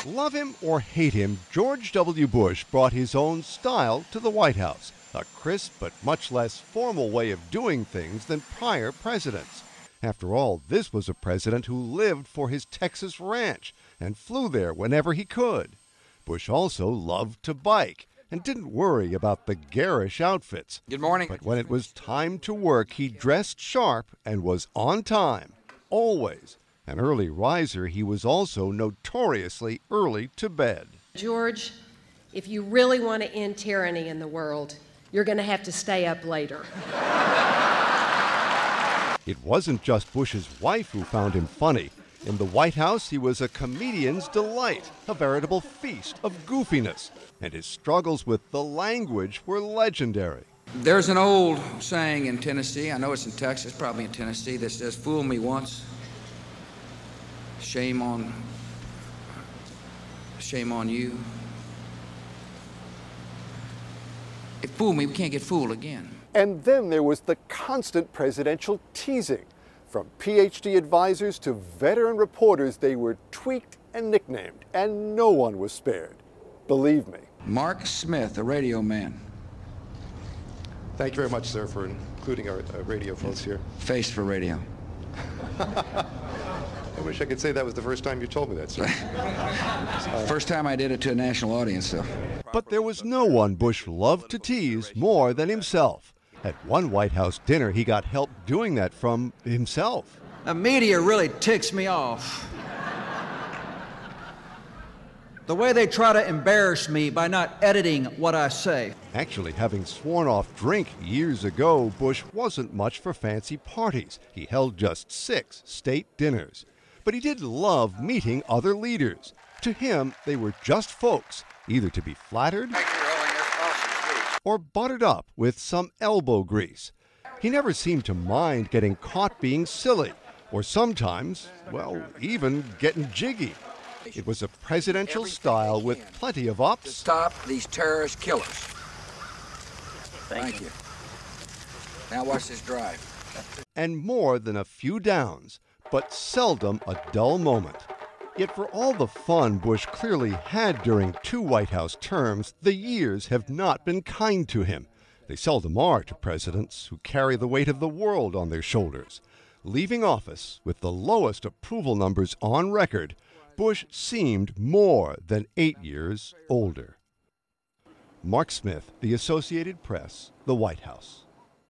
Love him or hate him, George W. Bush brought his own style to the White House, a crisp but much less formal way of doing things than prior presidents. After all, this was a president who lived for his Texas ranch and flew there whenever he could. Bush also loved to bike and didn't worry about the garish outfits. Good morning. But when it was time to work, he dressed sharp and was on time, always. An early riser, he was also notoriously early to bed. George, if you really want to end tyranny in the world, you're going to have to stay up later. It wasn't just Bush's wife who found him funny. In the White House, he was a comedian's delight, a veritable feast of goofiness, and his struggles with the language were legendary. There's an old saying in Tennessee, I know it's in Texas, probably in Tennessee, that says, "Fool me once, shame on you." If fool me, we can't get fooled again. And then there was the constant presidential teasing. From PhD advisors to veteran reporters, they were tweaked and nicknamed, and no one was spared. Believe me. Mark Smith, a radio man. Thank you very much, sir, for including our radio folks here. Face for radio. I wish I could say that was the first time you told me that, sir. First time I did it to a national audience, though. But there was no one Bush loved to tease more than himself. At one White House dinner, he got help doing that from himself. The media really ticks me off. The way they try to embarrass me by not editing what I say. Actually, having sworn off drink years ago, Bush wasn't much for fancy parties. He held just 6 state dinners. But he did love meeting other leaders. To him, they were just folks, either to be flattered or buttered up with some elbow grease. He never seemed to mind getting caught being silly, or sometimes, well, even getting jiggy. It was a presidential style with plenty of ups. To stop these terrorist killers. Thank you. Now watch this drive. And more than a few downs, but seldom a dull moment. Yet for all the fun Bush clearly had during 2 White House terms, the years have not been kind to him. They seldom are to presidents who carry the weight of the world on their shoulders. Leaving office with the lowest approval numbers on record, Bush seemed more than 8 years older. Mark Smith, The Associated Press, The White House.